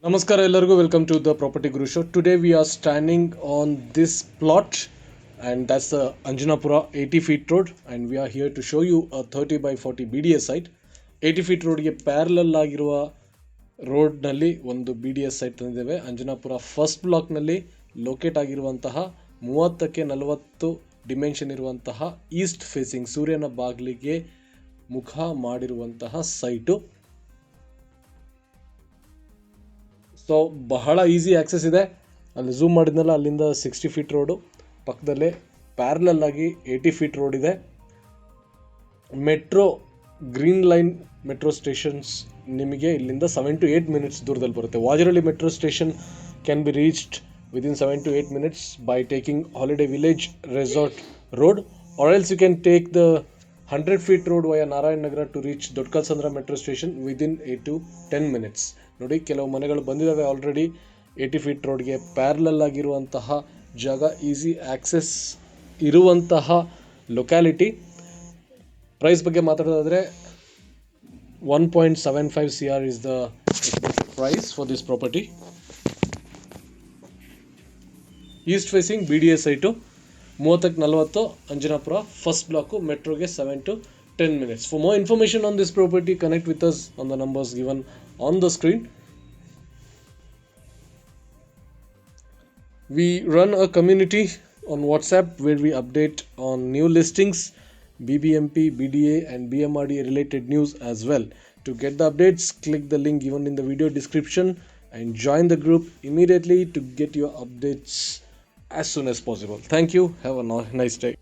Namaskar ಎಲ್ಲರಿಗೂ welcome to the Property Guru Show. Today we are standing on this plot and that's the Anjanapura 80 feet road and we are here to show you a 30 by 40 BDS site. 80 feet ರೋಡ್ಗೆ parallel ಆಗಿರುವ ರೋಡ್ನಲ್ಲಿ ಒಂದು BDS site ತಂದಿದ್ದೇವೆ. Anjanapura first ಬ್ಲಾಕ್ನಲ್ಲಿ locate ಆಗಿರುವಂತಹ 30ಕ್ಕೆ 40 dimension ಇರುವಂತಹ East facing ಸೂರ್ಯನ ಬಾಗಿಲಿಗೆ ಮುಖ ಮಾಡಿರುವಂತಹ ಸೈಟು. ಸೊ ಬಹಳ ಈಸಿ ಆಕ್ಸೆಸ್ ಇದೆ. ಅಲ್ಲಿ ಝೂಮ್ ಮಾಡಿದ್ನಲ್ಲ, ಅಲ್ಲಿಂದ 60 ಫೀಟ್ ರೋಡು, ಪಕ್ಕದಲ್ಲೇ ಪ್ಯಾರಲಲ್ ಆಗಿ 80 ಫೀಟ್ ರೋಡ್ ಇದೆ. Metro green line metro stations ನಿಮಗೆ ಇಲ್ಲಿಂದ 7 to 8 ಮಿನಿಟ್ಸ್ ದೂರದಲ್ಲಿ ಬರುತ್ತೆ. Vajarahalli metro station can be reached within 7 to 8 minutes by taking Holiday Village Resort Road, or else you can take the 100 feet road via Narayan Nagar to reach Dodkalsandra metro station within 8 to 10 minutes. ನೋಡಿ, ಕೆಲವು ಮನೆಗಳು ಬಂದಿದ್ದಾವೆ already 80 feet ರೋಡ್ಗೆ parallel ಆಗಿರುವಂತಹ ಜಾಗ, easy access ಇರುವಂತಹ locality. Price ಬಗ್ಗೆ ಮಾತಾಡೋದಾದರೆ 1.75 CR is the price for this property. East facing BDS site, 30ಕ್ಕೆ 40 ಅಂಜನಾಪುರ ಫಸ್ಟ್ ಬ್ಲಾಕು, ಮೆಟ್ರೋಗೆ 7 to 10 minutes. For more information on this property, connect with us on the numbers given on the screen. We run a community on WhatsApp where we update on new listings, BBMP, BDA and BMRD related news as well. To get the updates, click the link given in the video description and join the group immediately to get your updates as soon as possible. Thank you. Have a nice day.